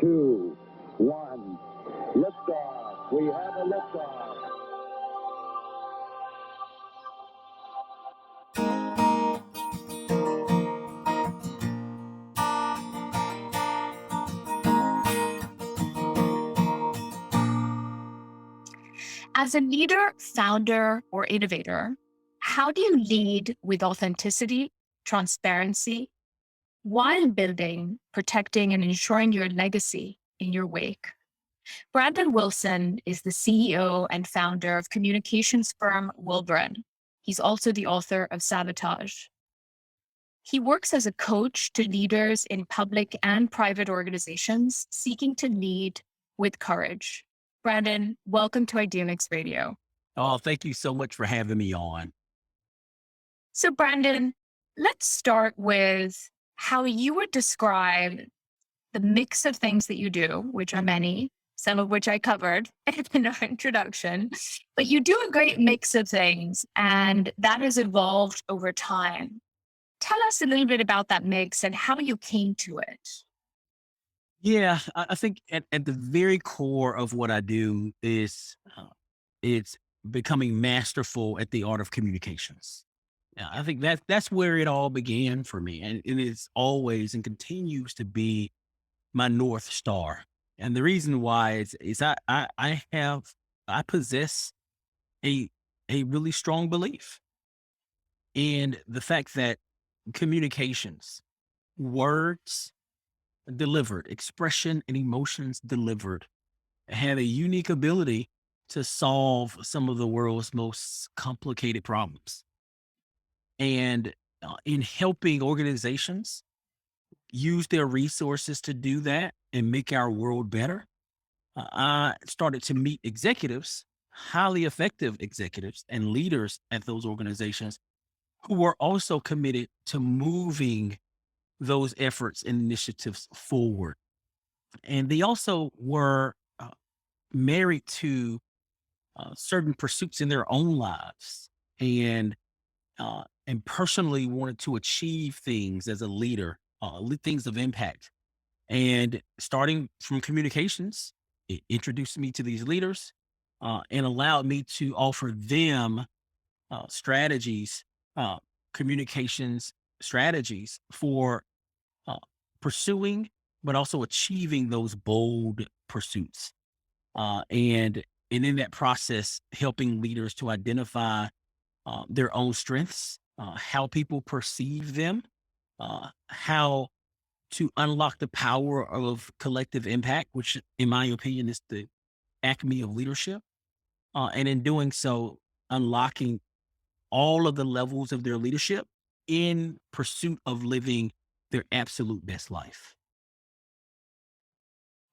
two, one. Liftoff. We have a liftoff. As a leader, founder, or innovator, how do you lead with authenticity, transparency, while building, protecting, and ensuring your legacy in your wake? Brandon Wilson is the CEO and founder of communications firm Wilburn. He's also the author of Sabotage. He works as a coach to leaders in public and private organizations seeking to lead with courage. Brandon, welcome to ideamix Radio. Oh, thank you so much for having me on. So Brandon, let's start with how you would describe the mix of things that you do, which are many, some of which I covered in our introduction, but you do a great mix of things, and that has evolved over time. Tell us a little bit about that mix and how you came to it. Yeah, I think at the very core of what I do is it's becoming masterful at the art of communications. Yeah, I think that's where it all began for me, and it is always and continues to be my North Star. And the reason why is I possess a really strong belief in the fact that communications, words delivered, expression and emotions delivered, have a unique ability to solve some of the world's most complicated problems. And in helping organizations use their resources to do that and make our world better, I started to meet executives, highly effective executives and leaders at those organizations who were also committed to moving those efforts and initiatives forward. And they also were married to certain pursuits in their own lives, and personally wanted to achieve things as a leader, things of impact. And starting from communications, it introduced me to these leaders and allowed me to offer them strategies, communications strategies for uh, pursuing, but also achieving those bold pursuits. And in that process, helping leaders to identify their own strengths, how people perceive them, how to unlock the power of collective impact, which, in my opinion, is the acme of leadership. And in doing so, unlocking all of the levels of their leadership in pursuit of living their absolute best life.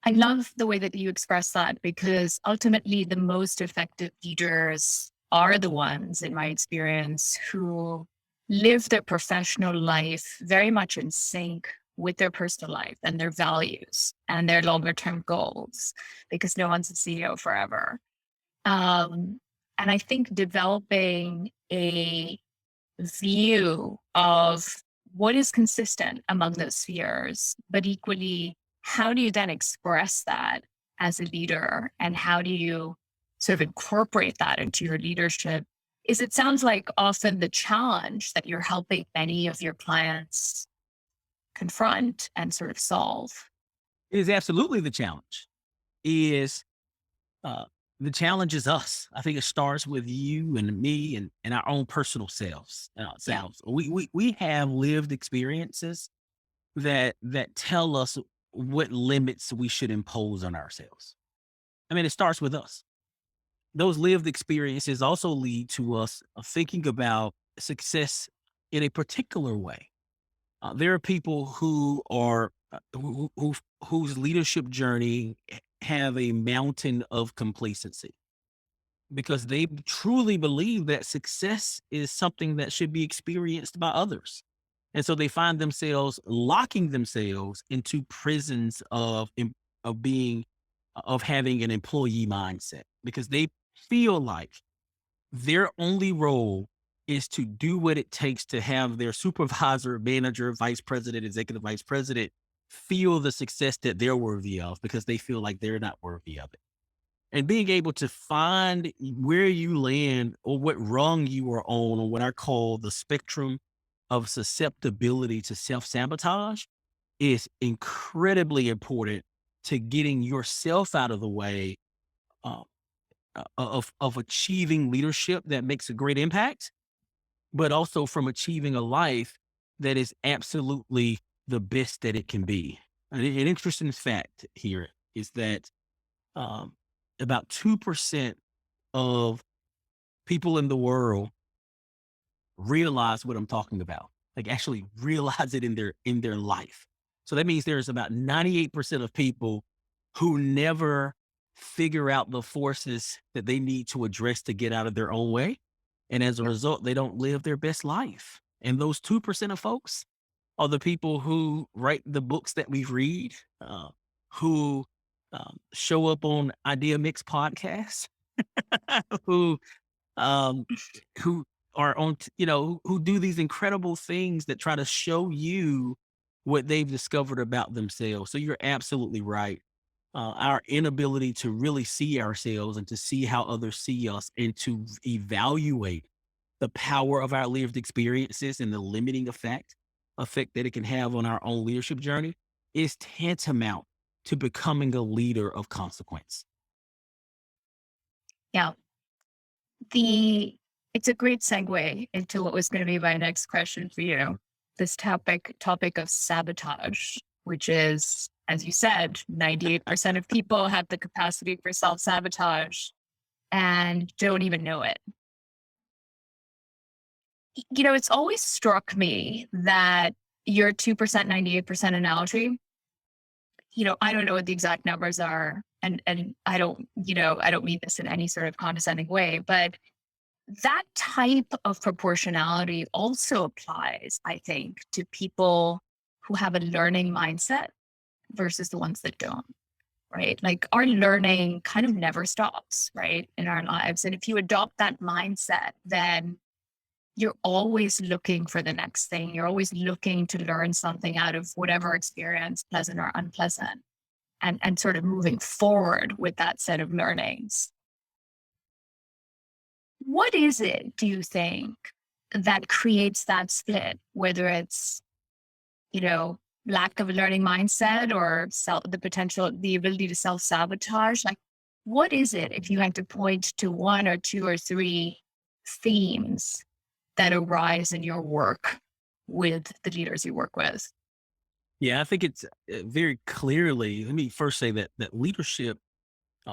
I love the way that you express that, because ultimately the most effective leaders are the ones, in my experience, who live their professional life very much in sync with their personal life and their values and their longer term goals, because no one's a CEO forever. And I think developing a view of what is consistent among those spheres, but equally, how do you then express that as a leader, and how do you sort of incorporate that into your leadership, is, it sounds like, often the challenge that you're helping many of your clients confront and sort of solve. It is absolutely the challenge. Is uh, the challenge is us. I think it starts with you and me and our own personal selves. Yeah. We have lived experiences that tell us what limits we should impose on ourselves. I mean, it starts with us. Those lived experiences also lead to us thinking about success in a particular way. There are people who are whose leadership journey have a mountain of complacency because they truly believe that success is something that should be experienced by others. And so they find themselves locking themselves into prisons of being of having an employee mindset because they feel like their only role is to do what it takes to have their supervisor, manager, vice president, executive vice president feel the success that they're worthy of because they feel like they're not worthy of it. And being able to find where you land or what rung you are on what I call the spectrum of susceptibility to self-sabotage is incredibly important to getting yourself out of the way uh, of achieving leadership that makes a great impact, but also from achieving a life that is absolutely the best that it can be. An interesting fact here is that um, about 2% of people in the world realize what I'm talking about, like actually realize it in their life. So that means there's about 98% of people who never figure out the forces that they need to address to get out of their own way. And as a result, they don't live their best life. And those 2% of folks are the people who write the books that we read, who show up on ideamix podcasts, who um, who are on, who do these incredible things that try to show you what they've discovered about themselves. So you're absolutely right. Our inability to really see ourselves and to see how others see us and to evaluate the power of our lived experiences and the limiting effect that it can have on our own leadership journey is tantamount to becoming a leader of consequence. Yeah. It's a great segue into what was going to be my next question for you. This topic of sabotage, which is, as you said, 98% of people have the capacity for self-sabotage and don't even know it. It's always struck me that your 2%, 98% analogy, I don't know what the exact numbers are. And I don't mean this in any sort of condescending way, but that type of proportionality also applies, I think, to people who have a learning mindset versus the ones that don't, right? Like our learning kind of never stops, right, in our lives. And if you adopt that mindset, then you're always looking for the next thing. You're always looking to learn something out of whatever experience, pleasant or unpleasant, and sort of moving forward with that set of learnings. What is it, do you think, that creates that split, whether it's, lack of a learning mindset or the ability to self-sabotage? Like, what is it, if you had to point to one or two or three themes that arise in your work with the leaders you work with? Yeah, I think it's very clearly, let me first say that leadership,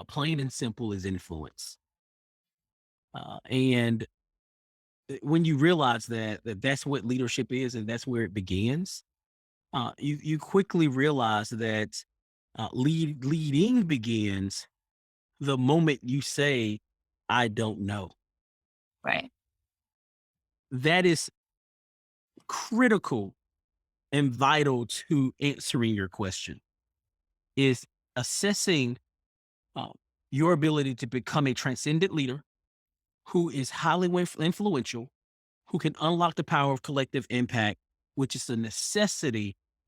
plain and simple, is influence. And when you realize that that's what leadership is and that's where it begins, you quickly realize that leading begins the moment you say, "I don't know." Right. That is critical and vital to answering your question. Is assessing uh, your ability to become a transcendent leader who is highly influential, who can unlock the power of collective impact, which is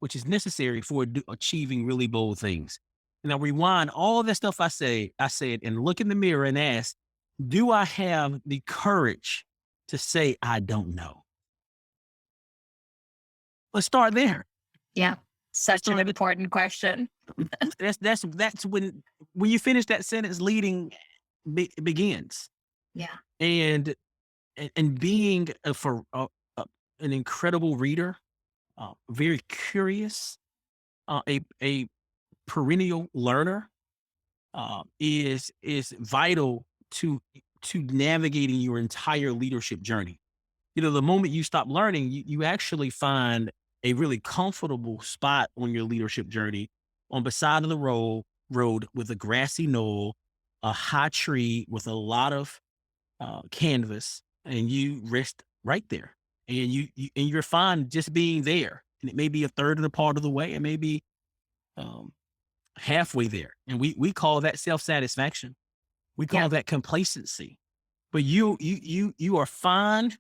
which is necessary for achieving really bold things. And I rewind all that stuff I said, and look in the mirror and ask, do I have the courage to say, I don't know? Let's start there. Yeah. Such an important question. That's when you finish that sentence, leading begins. Yeah. And being an incredible reader, very curious, a perennial learner, is vital to navigating your entire leadership journey. The moment you stop learning, you actually find a really comfortable spot on your leadership journey on the side of the road with a grassy knoll, a high tree with a lot of canvas, and you rest right there. And you're fine just being there. And it may be a third of the part of the way, it may be halfway there. And we call that self-satisfaction. We call that complacency. But you are fine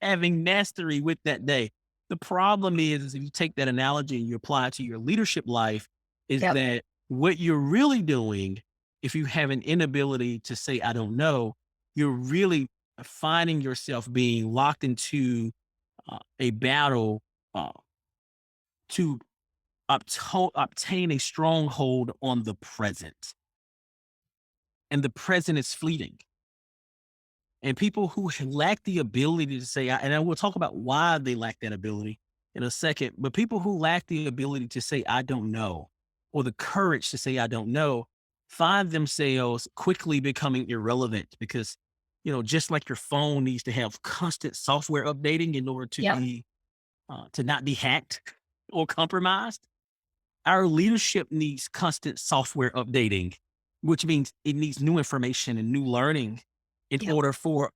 having mastery with that day. The problem is if you take that analogy and you apply it to your leadership life, is Yep. that what you're really doing, if you have an inability to say, I don't know, you're really finding yourself being locked into a battle uh, to obtain a stronghold on the present. And the present is fleeting. And people who lack the ability to say, and I will talk about why they lack that ability in a second, but people who lack the ability to say, I don't know, or the courage to say, I don't know, find themselves quickly becoming irrelevant because, just like your phone needs to have constant software updating in order to Yep. to not be hacked or compromised, our leadership needs constant software updating, which means it needs new information and new learning in Yep. order for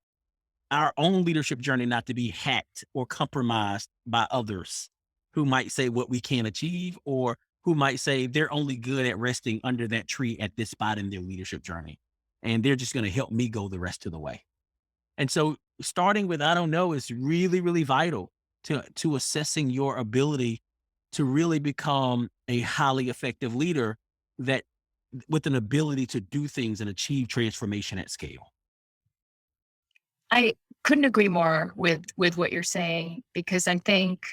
our own leadership journey not to be hacked or compromised by others who might say what we can't achieve, or who might say they're only good at resting under that tree at this spot in their leadership journey. And they're just going to help me go the rest of the way. And so starting with I don't know is really, really vital to assessing your ability to really become a highly effective leader that with an ability to do things and achieve transformation at scale. I couldn't agree more with what you're saying, because I think,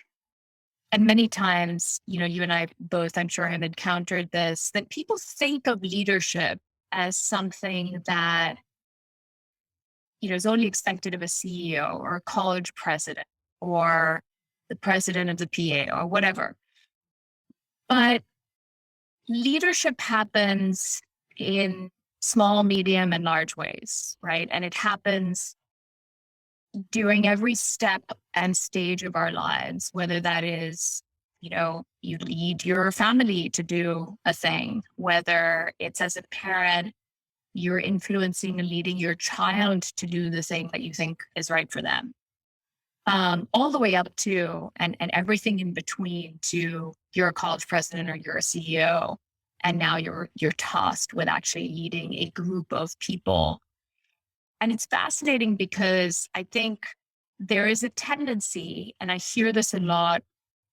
and many times, you and I both, I'm sure, have encountered this, that people think of leadership as something that, is only expected of a CEO or a college president or the president of the PA or whatever. But leadership happens in small, medium, and large ways, right? And it happens during every step and stage of our lives, whether that is, you lead your family to do a thing, whether it's as a parent, you're influencing and leading your child to do the thing that you think is right for them. All the way up to, and everything in between, to you're a college president or you're a CEO, and now you're tasked with actually leading a group of people. And it's fascinating because I think there is a tendency, and I hear this a lot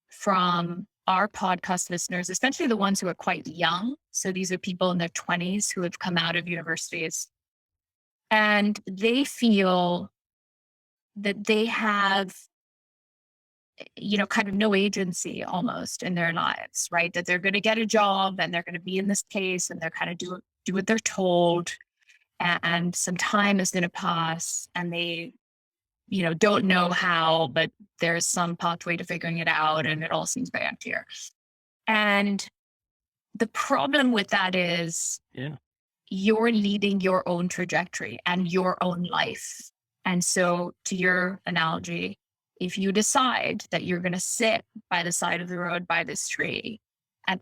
from our podcast listeners, especially the ones who are quite young. So these are people in their 20s who have come out of universities, and they feel that they have, kind of no agency almost in their lives, right? That they're going to get a job and they're going to be in this place and they're kind of do what they're told. And some time is going to pass and they, don't know how, but there's some pathway to figuring it out. And it all seems very unclear. And the problem with that is Yeah. you're leading your own trajectory and your own life. And so, to your analogy, if you decide that you're going to sit by the side of the road by this tree at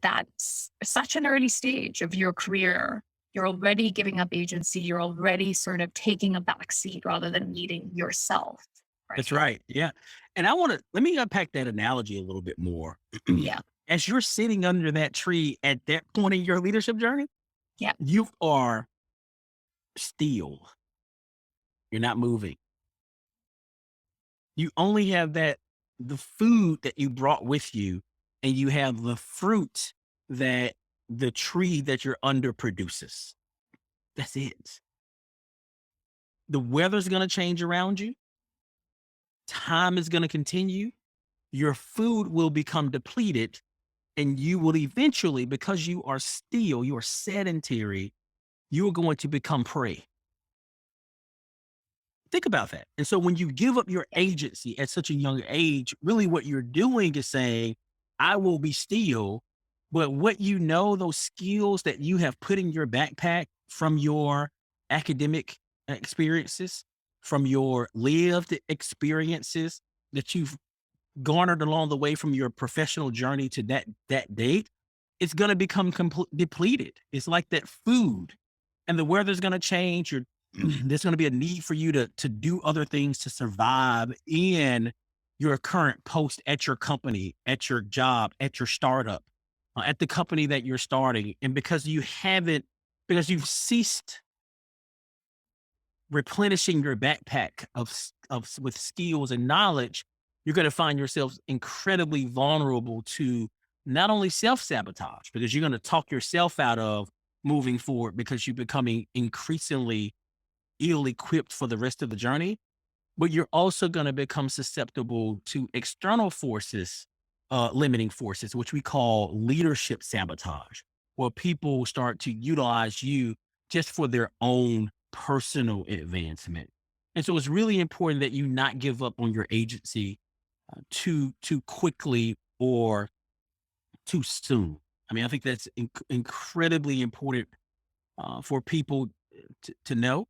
such an early stage of your career, you're already giving up agency. You're already sort of taking a back seat rather than leading yourself. That's Right. right. Yeah. And let me unpack that analogy a little bit more. Yeah. As you're sitting under that tree at that point in your leadership journey, Yeah. you are still, you're not moving. You only have the food that you brought with you, and you have the fruit that the tree that you're under produces. That's it. The weather's going to change around you. Time is going to continue. Your food will become depleted, and you will eventually, because you are sedentary, you are going to become prey. Think about that. And so when you give up your agency at such a young age, really what you're doing is saying, I will be still. But those skills that you have put in your backpack from your academic experiences, from your lived experiences that you've garnered along the way from your professional journey to that date, it's going to become depleted. It's like that food, and the weather's going to change. There's going to be a need for you to do other things to survive in your current post at your company, at your job, at your startup, at the company that you're starting. And because you've ceased replenishing your backpack with skills and knowledge, you're going to find yourselves incredibly vulnerable to not only self-sabotage, because you're going to talk yourself out of moving forward because you're becoming increasingly ill-equipped for the rest of the journey, but you're also going to become susceptible to external forces, limiting forces, which we call leadership sabotage, where people start to utilize you just for their own personal advancement. And so it's really important that you not give up on your agency too quickly or too soon. I mean, I think that's incredibly important for people to know.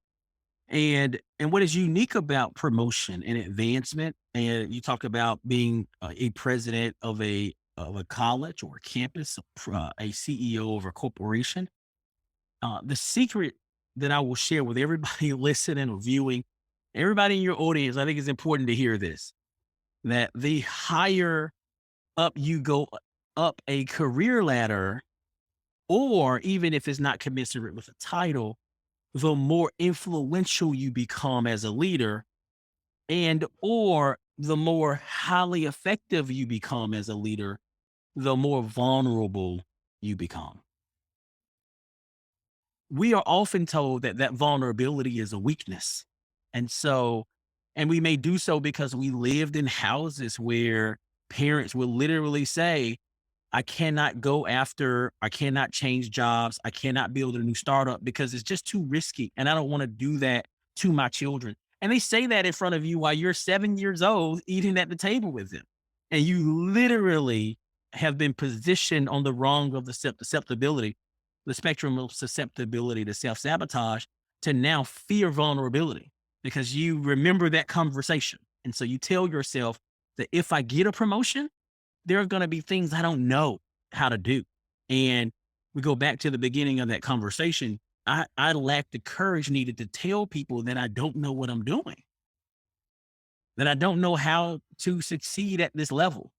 And what is unique about promotion and advancement, and you talk about being a president of a college or a campus, a CEO of a corporation. The secret that I will share with everybody listening or viewing, everybody in your audience, I think it's important to hear this: that the higher up you go up a career ladder, or even if it's not commensurate with a title, the more influential you become as a leader, and or the more highly effective you become as a leader, the more vulnerable you become. We are often told that that vulnerability is a weakness. And so, and we may do so because we lived in houses where parents will literally say, I cannot change jobs. I cannot build a new startup because it's just too risky. And I don't want to do that to my children. And they say that in front of you while you're 7 years old, eating at the table with them. And you literally have been positioned on the wrong of the susceptibility, the spectrum of susceptibility to self-sabotage, to now fear vulnerability because you remember that conversation. And so you tell yourself that if I get a promotion, there are going to be things I don't know how to do. And we go back to the beginning of that conversation. I lack the courage needed to tell people that I don't know what I'm doing, that I don't know how to succeed at this level.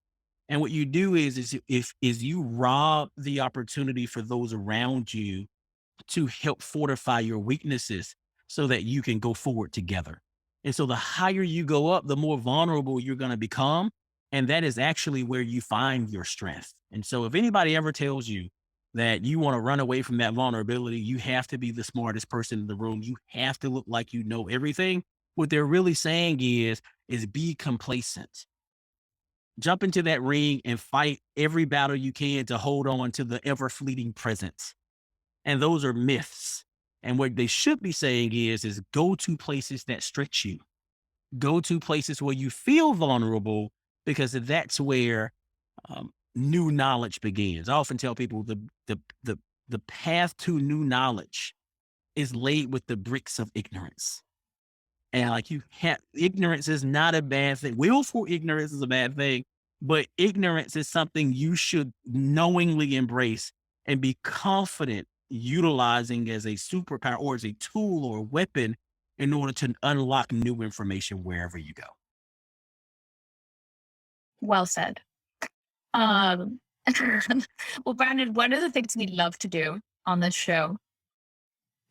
And what you do is you rob the opportunity for those around you to help fortify your weaknesses so that you can go forward together. And so the higher you go up, the more vulnerable you're going to become. And that is actually where you find your strength. And so if anybody ever tells you that you want to run away from that vulnerability, you have to be the smartest person in the room. You have to look like you know everything. What they're really saying is be complacent. Jump into that ring and fight every battle you can to hold on to the ever fleeting present. And those are myths. And what they should be saying is go to places that stretch you. Go to places where you feel vulnerable, because that's where new knowledge begins. I often tell people the path to new knowledge is laid with the bricks of ignorance. And like ignorance is not a bad thing. Willful ignorance is a bad thing, but ignorance is something you should knowingly embrace and be confident utilizing as a superpower or as a tool or a weapon in order to unlock new information wherever you go. Well said. Um, well, Brandon, one of the things we love to do on this show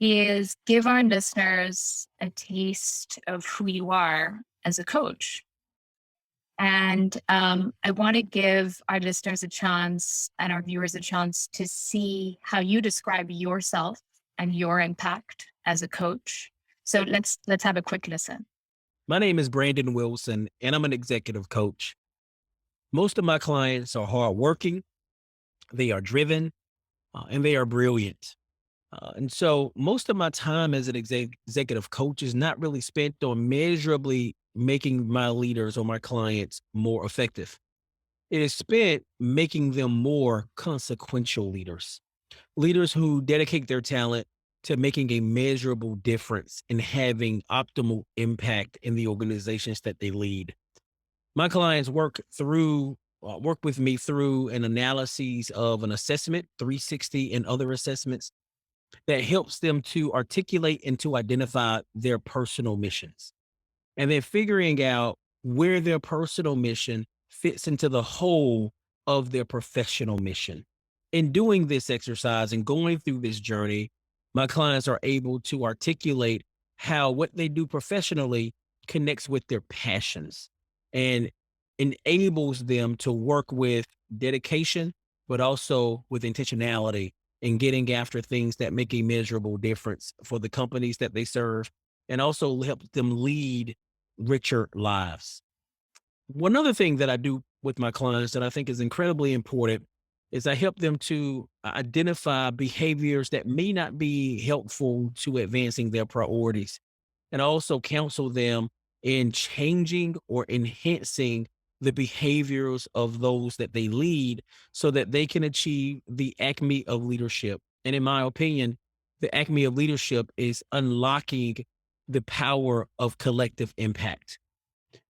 is give our listeners a taste of who you are as a coach. And I want to give our listeners a chance and our viewers a chance to see how you describe yourself and your impact as a coach. So let's have a quick listen. My name is Brandon Wilson, and I'm an executive coach. Most of my clients are hardworking, they are driven, and they are brilliant. And so most of my time as an executive coach is not really spent on measurably making my leaders or my clients more effective. It is spent making them more consequential leaders, leaders who dedicate their talent to making a measurable difference and having optimal impact in the organizations that they lead. My clients work with me through an analysis of an assessment, 360 and other assessments that helps them to articulate and to identify their personal missions. And then figuring out where their personal mission fits into the whole of their professional mission. In doing this exercise and going through this journey, my clients are able to articulate how what they do professionally connects with their passions. And enables them to work with dedication, but also with intentionality in getting after things that make a measurable difference for the companies that they serve, and also help them lead richer lives. One other thing that I do with my clients that I think is incredibly important is I help them to identify behaviors that may not be helpful to advancing their priorities, and also counsel them in changing or enhancing the behaviors of those that they lead so that they can achieve the acme of leadership. And in my opinion, the acme of leadership is unlocking the power of collective impact.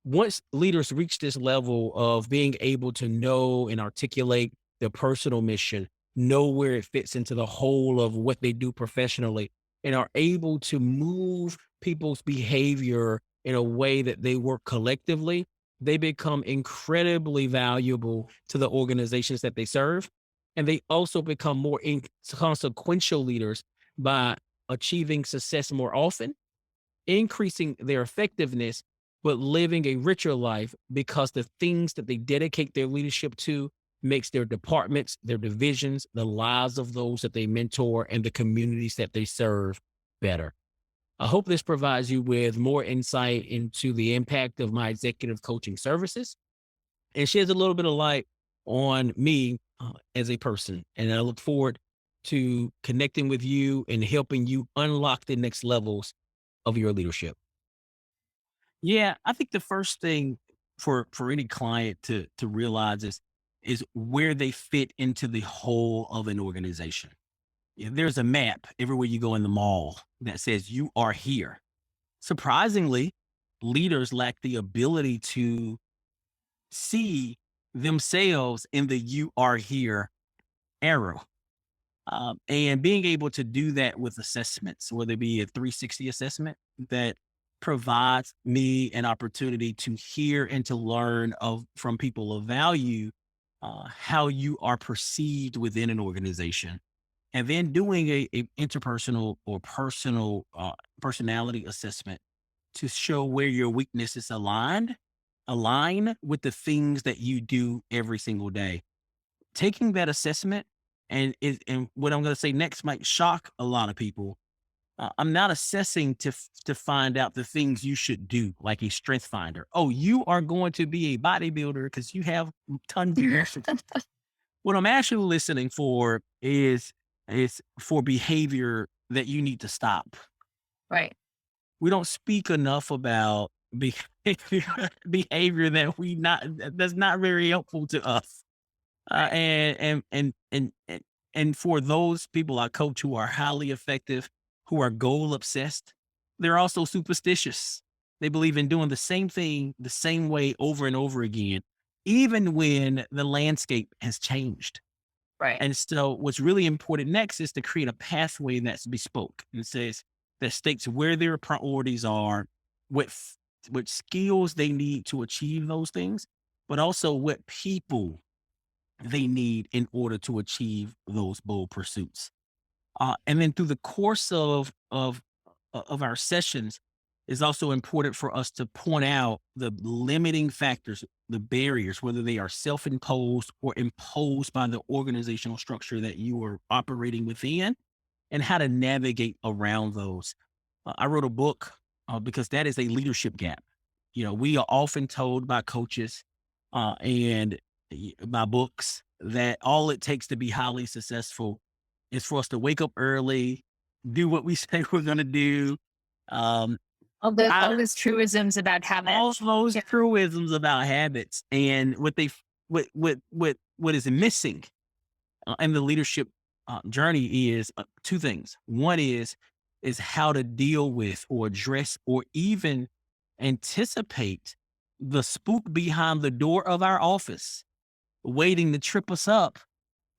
Once leaders reach this level of being able to know and articulate their personal mission, know where it fits into the whole of what they do professionally, and are able to move people's behavior in a way that they work collectively, they become incredibly valuable to the organizations that they serve. And they also become more consequential leaders by achieving success more often, increasing their effectiveness, but living a richer life because the things that they dedicate their leadership to makes their departments, their divisions, the lives of those that they mentor, and the communities that they serve better. I hope this provides you with more insight into the impact of my executive coaching services and sheds a little bit of light on me as a person. And I look forward to connecting with you and helping you unlock the next levels of your leadership. Yeah, I think the first thing for any client to realize is where they fit into the whole of an organization. Yeah, there's a map everywhere you go in the mall that says you are here. Surprisingly, leaders lack the ability to see themselves in the you are here arrow. And being able to do that with assessments, whether it be a 360 assessment that provides me an opportunity to hear and to learn from people of value, how you are perceived within an organization, and then doing a interpersonal or personal personality assessment to show where your weaknesses align with the things that you do every single day. Taking that assessment and what I'm going to say next might shock a lot of people. I'm not assessing to find out the things you should do, like a strength finder. Oh, you are going to be a bodybuilder because you have tons of muscle. What I'm actually listening for is for behavior that you need to stop. Right. We don't speak enough about behavior that's not very helpful to us. And for those people I coach who are highly effective, who are goal obsessed, they're also superstitious. They believe in doing the same thing the same way over and over again, even when the landscape has changed. Right. And so what's really important next is to create a pathway that's bespoke and that states where their priorities are, what skills they need to achieve those things, but also what people they need in order to achieve those bold pursuits. And then through the course of our sessions, is also important for us to point out the limiting factors, the barriers, whether they are self-imposed or imposed by the organizational structure that you are operating within, and how to navigate around those. I wrote a book because that is a leadership gap. We are often told by coaches and by books that all it takes to be highly successful is for us to wake up early, do what we say we're going to do. All those truisms about All habits. those Yeah. truisms about habits, and what is missing in the leadership journey is two things. One is how to deal with or address or even anticipate the spook behind the door of our office, waiting to trip us up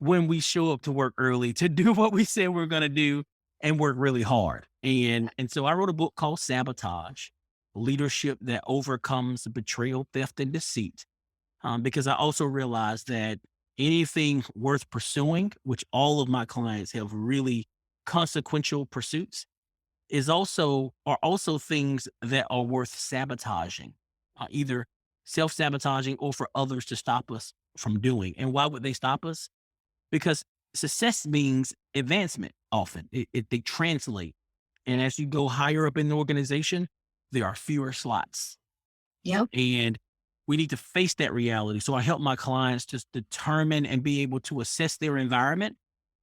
when we show up to work early to do what we said we're going to do and work really hard. And so I wrote a book called Sabotage: Leadership That Overcomes Betrayal, Theft, and Deceit. Because I also realized that anything worth pursuing, which all of my clients have really consequential pursuits, are also things that are worth sabotaging, either self-sabotaging or for others to stop us from doing. And why would they stop us? Because success means advancement often. They translate. And as you go higher up in the organization, there are fewer slots. Yep. And we need to face that reality. So I help my clients just determine and be able to assess their environment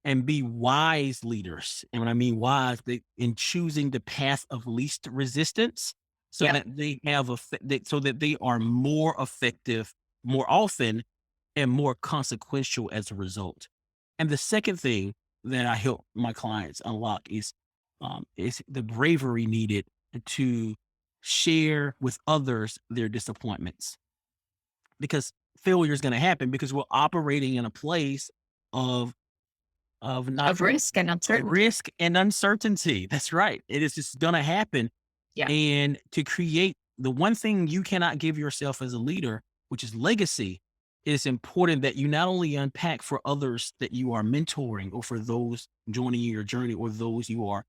and be wise leaders. And when I mean wise, in choosing the path of least resistance so Yep. that they have so that they are more effective more often and more consequential as a result. And the second thing that I help my clients unlock is the bravery needed to share with others their disappointments, because failure is going to happen because we're operating in a place of not Of risk and uncertainty. risk and uncertainty. That's right. It is just going to happen. Yeah. And to create the one thing you cannot give yourself as a leader, which is legacy, it's important that you not only unpack for others that you are mentoring or for those joining your journey or those you are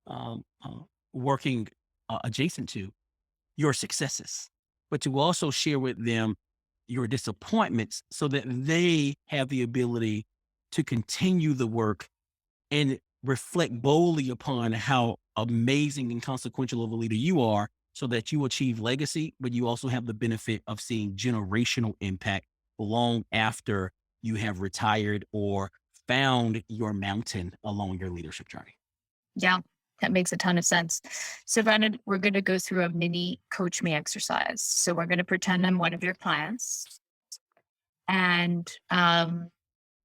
um, uh, working adjacent to your successes, but to also share with them your disappointments so that they have the ability to continue the work and reflect boldly upon how amazing and consequential of a leader you are so that you achieve legacy, but you also have the benefit of seeing generational impact long after you have retired or found your mountain along your leadership journey. Yeah, that makes a ton of sense. So, Brandon, we're going to go through a mini coach me exercise. So, we're going to pretend I'm one of your clients, and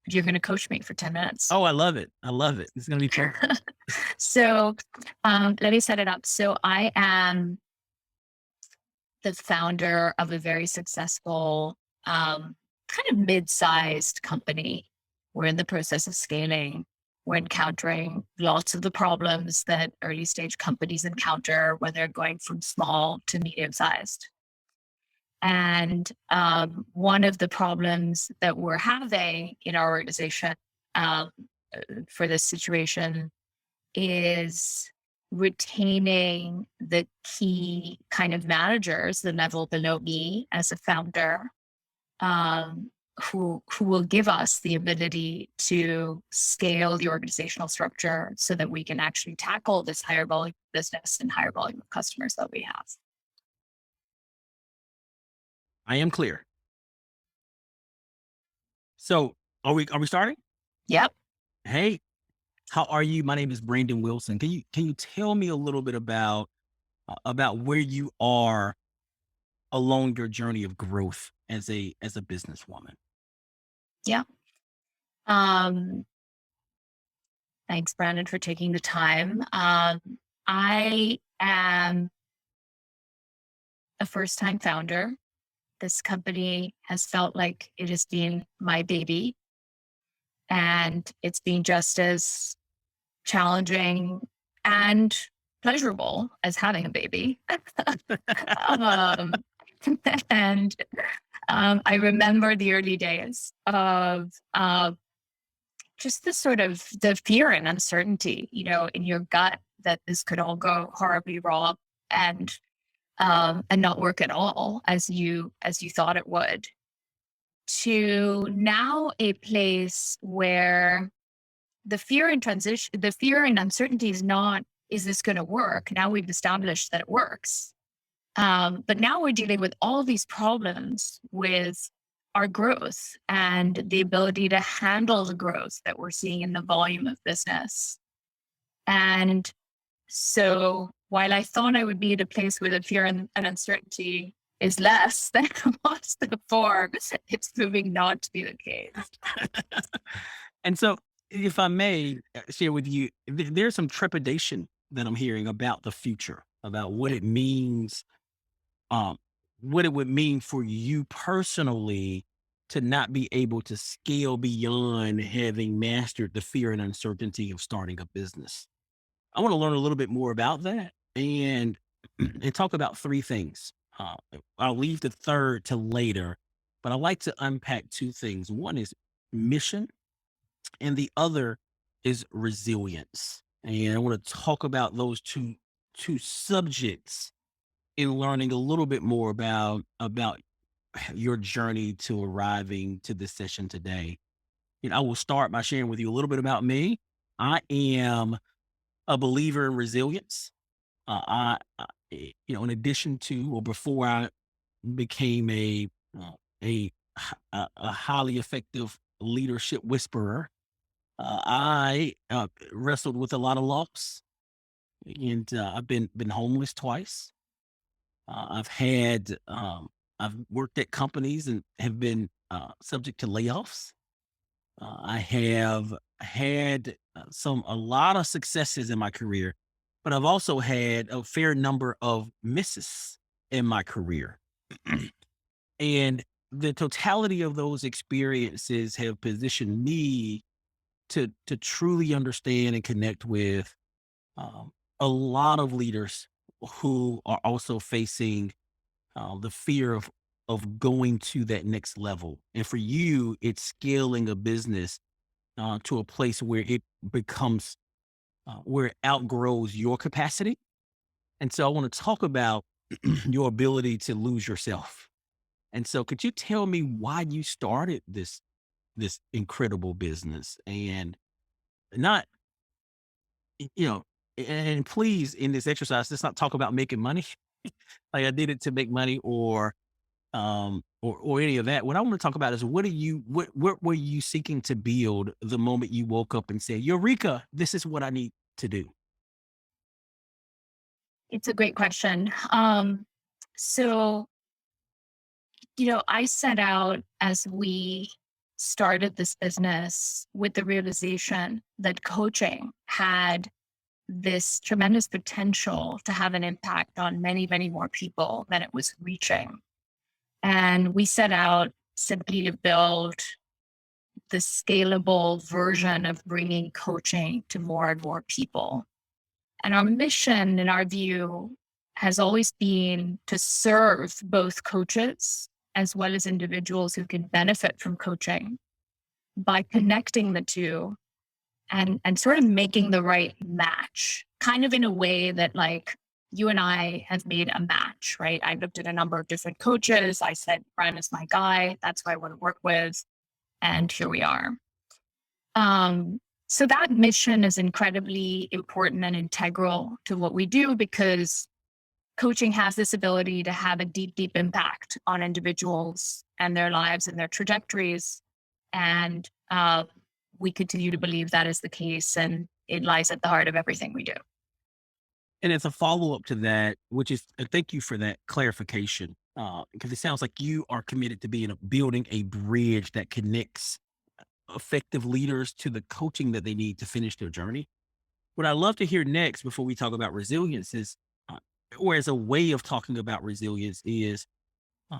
you're going to coach me for 10 minutes. Oh, I love it. I love it. It's going to be fun. So, let me set it up. So, I am the founder of a very successful, kind of mid-sized company. We're in the process of scaling. We're encountering lots of the problems that early stage companies encounter when they're going from small to medium sized. And one of the problems that we're having in our organization for this situation is retaining the key kind of managers, the level below me as a founder, who will give us the ability to scale the organizational structure so that we can actually tackle this higher volume business and higher volume of customers that we have. I am clear. So are we starting? Yep. Hey, how are you? My name is Brandon Wilson. Can you tell me a little bit about where you are along your journey of growth as a businesswoman? Yeah. Thanks, Brandon, for taking the time. I am a first-time founder. This company has felt like it has been my baby, and it's been just as challenging and pleasurable as having a baby. um, and I remember the early days of just the sort of the fear and uncertainty, in your gut that this could all go horribly wrong and not work at all as you thought it would. To now a place where the fear and uncertainty is not, is this going to work? Now we've established that it works. But now we're dealing with all these problems with our growth and the ability to handle the growth that we're seeing in the volume of business. And so while I thought I would be at a place where the fear and uncertainty is less than it was before, it's proving not to be the case. And so, if I may share with you, there's some trepidation that I'm hearing about the future, about what it means, what it would mean for you personally to not be able to scale beyond having mastered the fear and uncertainty of starting a business. I want to learn a little bit more about that and talk about three things. I'll leave the third to later, but I like to unpack two things. One is mission, and the other is resilience. And I want to talk about those two subjects in learning a little bit more about your journey to arriving to this session today. I will start by sharing with you a little bit about me. I am a believer in resilience. In addition to, or before I became uh, a a highly effective leadership whisperer, I wrestled with a lot of loss, and I've been homeless twice. I've worked at companies and have been subject to layoffs. I have had a lot of successes in my career, but I've also had a fair number of misses in my career. And the totality of those experiences have positioned me to truly understand and connect with um, a lot of leaders who are also facing the fear of going to that next level. And for you, it's scaling a business to a place where it becomes where it outgrows your capacity. And so I want to talk about your ability to lose yourself. And so could you tell me why you started this incredible business, and not you know and please, in this exercise, let's not talk about making money like I did it to make money, or any of that. What I want to talk about is what were you seeking to build the moment you woke up and said, Eureka, this is what I need to do. It's a great question. So, I set out as we started this business with the realization that coaching had this tremendous potential to have an impact on many, many more people than it was reaching. And we set out simply to build the scalable version of bringing coaching to more and more people. And our mission, in our view, has always been to serve both coaches as well as individuals who can benefit from coaching by connecting the two and sort of making the right match, kind of in a way that, like, you and I have made a match, right? I looked at a number of different coaches. I said, Brian is my guy. That's who I want to work with. And here we are. So that mission is incredibly important and integral to what we do, because coaching has this ability to have a deep, deep impact on individuals and their lives and their trajectories. And we continue to believe that is the case, and it lies at the heart of everything we do. And as a follow up to that, which is, thank you for that clarification, because it sounds like you are committed to building a bridge that connects effective leaders to the coaching that they need to finish their journey. What I'd love to hear next, before we talk about resilience, is, or as a way of talking about resilience, is uh,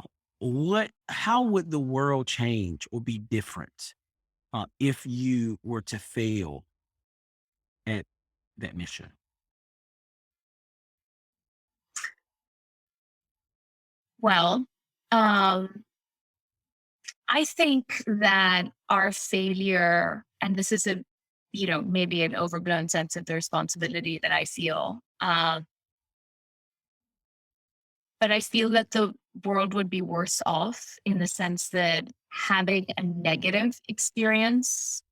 how would the world change or be different if you were to fail at that mission? Well, um, I think that our failure, and this is maybe an overblown sense of the responsibility that I feel, but I feel that the world would be worse off in the sense that having a negative experience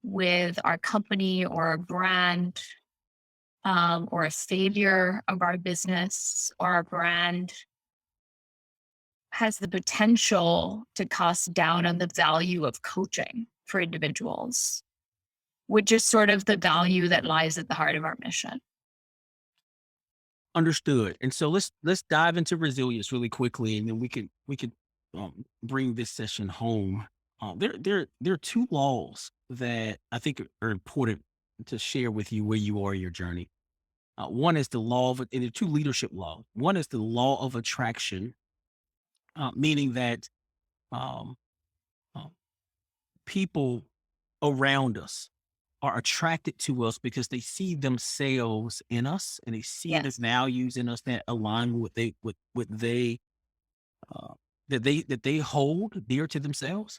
with our company or our brand, or a failure of our business or our brand, has the potential to cost down on the value of coaching for individuals, which is sort of the value that lies at the heart of our mission. Understood. And so let's dive into resilience really quickly, and then we could bring this session home. There are two laws that I think are important to share with you where you are in your journey. One is the law of, and there are two leadership laws. One is the law of attraction, meaning that um, uh, people around us are attracted to us because they see themselves in us, and they see the Yes. values in us that align with what they uh, that they hold dear to themselves.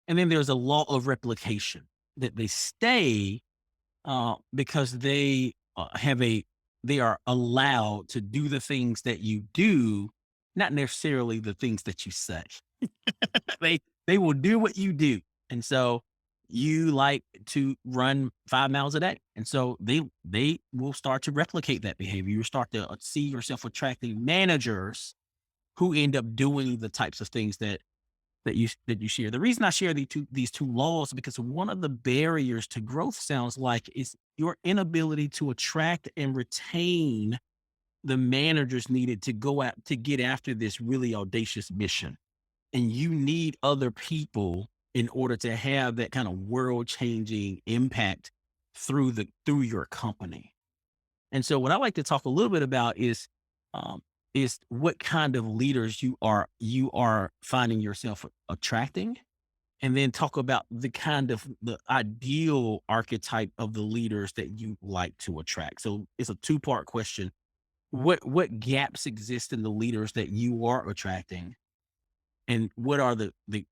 And then there's a law of replication, that they stay because they are allowed to do the things that you do not necessarily the things that you say. They will do what you do. And so you like to run 5 miles a day. And so they will start to replicate that behavior. You start to see yourself attracting managers who end up doing the types of things that you share. The reason I share these two laws is because one of the barriers to growth sounds like is your inability to attract and retain the managers needed to go out to get after this really audacious mission. And you need other people in order to have that kind of world changing impact through your company. And so what I like to talk a little bit about um, is what kind of leaders you are finding yourself attracting, and then talk about the ideal archetype of the leaders that you like to attract. So it's a two-part question. What gaps exist in the leaders that you are attracting? And what are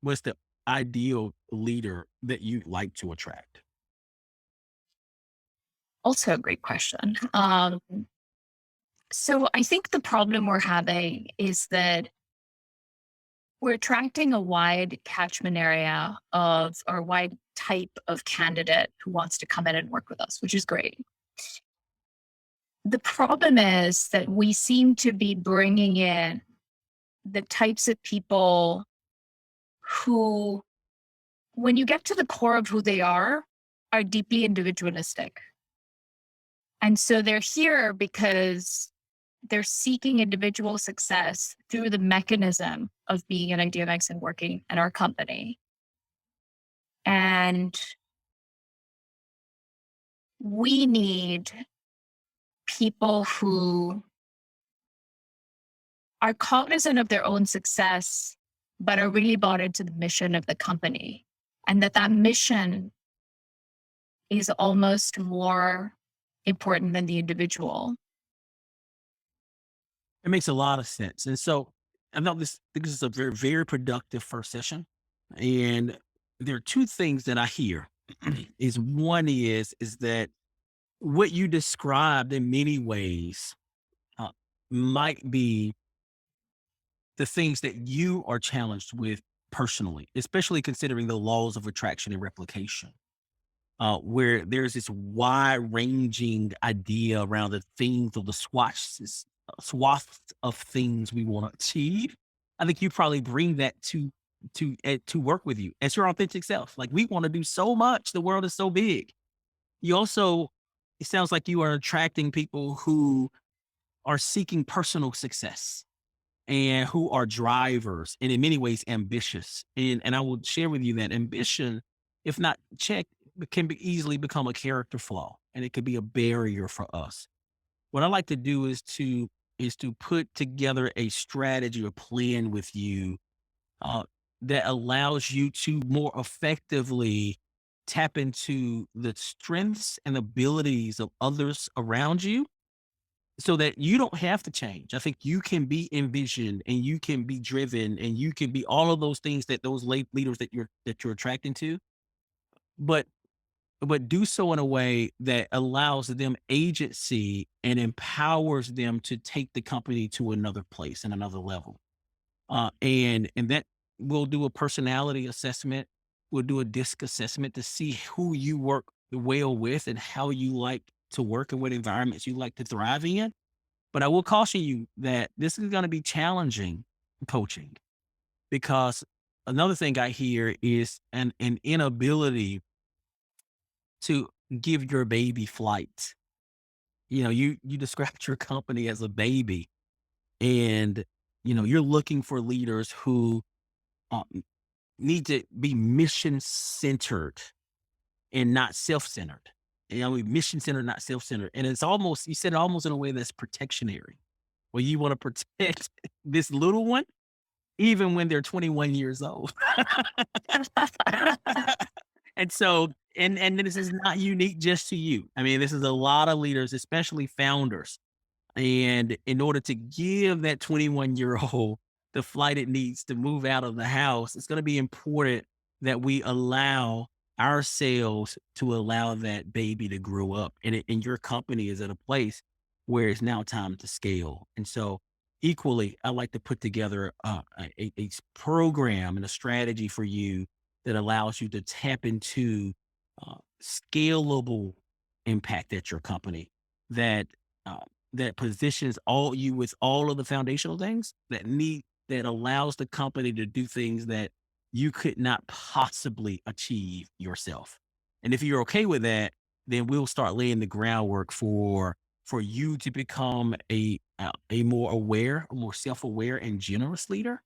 what's the ideal leader that you like to attract? Also a great question. So I think the problem we're having is that we're attracting a wide catchment area of, or wide type of candidate who wants to come in and work with us, which is great. The problem is that we seem to be bringing in the types of people who, when you get to the core of who they are deeply individualistic. And so they're here because they're seeking individual success through the mechanism of being an ideamix and working at our company. And we need people who are cognizant of their own success, but are really bought into the mission of the company. And that mission is almost more important than the individual. It makes a lot of sense. And so I know this is a very, very productive first session. And there are two things that I hear. Is one is that what you described in many ways uh, might be the things that you are challenged with personally, especially considering the laws of attraction and replication, where there's this wide ranging idea around the things or the swaths of things we want to achieve. I think you probably bring that to work with you as your authentic self. Like, we want to do so much. The world is so big. You also, it sounds like you are attracting people who are seeking personal success and who are drivers and in many ways ambitious. And I will share with you that ambition, if not checked, can easily become a character flaw, and it could be a barrier for us. What I like to do is to put together a strategy or plan with you uh, that allows you to more effectively tap into the strengths and abilities of others around you so that you don't have to change. I think you can be envisioned and you can be driven and you can be all of those things that those late leaders that you're attracting to, but do so in a way that allows them agency and empowers them to take the company to another place and another level. And that we'll do a personality assessment. We'll do a disc assessment to see who you work well with and how you like to work and what environments you like to thrive in. But I will caution you that this is going to be challenging coaching, because another thing I hear is an inability to give your baby flight. You described your company as a baby, and you're looking for leaders who uh, need to be mission centered and not self centered. Mission centered, not self centered. And it's almost, you said it almost in a way that's protectionary, where you want to protect this little one, even when they're 21 years old. And so, and this is not unique just to you. I mean, this is a lot of leaders, especially founders. And in order to give that 21-year-old the flight it needs to move out of the house, it's going to be important that we allow ourselves to allow that baby to grow up. And your company is at a place where it's now time to scale. And so equally, I like to put together a program and a strategy for you that allows you to tap into scalable impact at your company that uh, that positions all you with all of the foundational things that allows the company to do things that you could not possibly achieve yourself. And if you're okay with that, then we'll start laying the groundwork for you to become a more aware, a more self-aware and generous leader,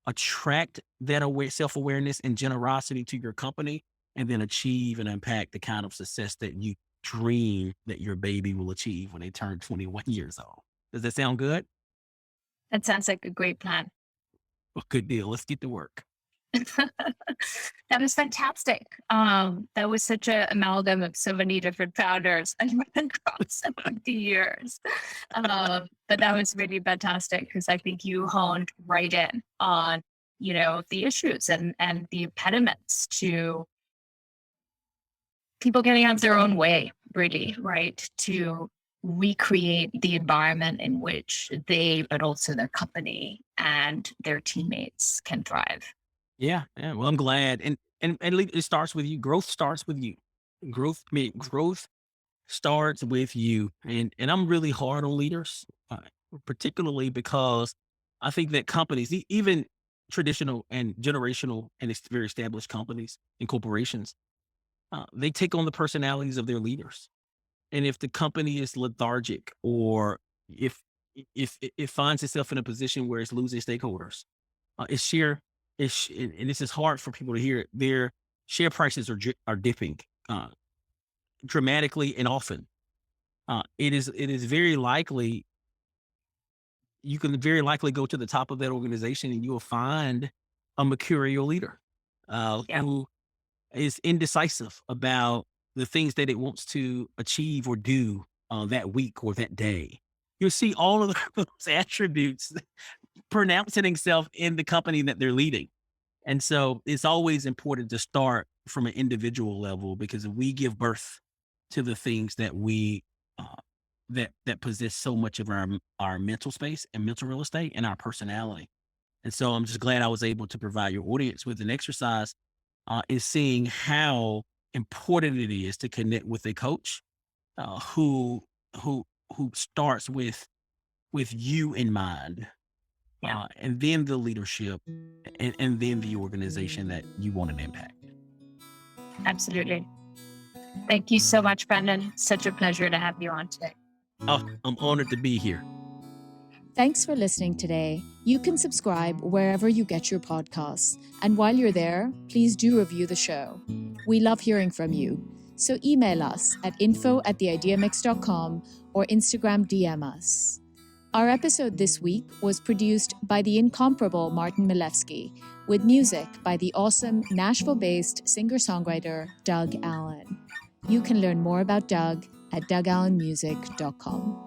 attract that self-awareness and generosity to your company, and then achieve and impact the kind of success that you dream that your baby will achieve when they turn 21 years old. Does that sound good? That sounds like a great plan. Well, good deal. Let's get to work. That was fantastic. That was such an amalgam of so many different founders and across 70 years. But that was really fantastic because I think you honed right in on, the issues and the impediments to people getting out of their own way, really, right? To recreate the environment in which they, but also their company and their teammates can thrive. Yeah, yeah. Well, I'm glad. And it starts with you. Growth starts with you. Growth starts with you. And I'm really hard on leaders, particularly because I think that companies, even traditional and generational and very established companies and corporations, they take on the personalities of their leaders. And if the company is lethargic, or if it finds itself in a position where it's losing stakeholders, it's sheer, and this is hard for people to hear. Their share prices are dipping dramatically and often. It is very likely, you can very likely go to the top of that organization and you will find a mercurial leader Yeah. who is indecisive about the things that it wants to achieve or do that week or that day. You'll see all of those attributes pronouncing itself in the company that they're leading. And so it's always important to start from an individual level, because we give birth to the things that we that possess so much of our mental space and mental real estate and our personality. And so I'm just glad I was able to provide your audience with an exercise in seeing how important it is to connect with a coach who who starts with you in mind, Yeah. and then the leadership, and then the organization that you want to impact. Absolutely. Thank you so much, Brendan. Such a pleasure to have you on today. Oh, I'm honored to be here. Thanks for listening today. You can subscribe wherever you get your podcasts. And while you're there, please do review the show. We love hearing from you. So email us at info@theideamix.com or Instagram DM us. Our episode this week was produced by the incomparable Martin Milewski, with music by the awesome Nashville-based singer-songwriter Doug Allen. You can learn more about Doug at dougallenmusic.com.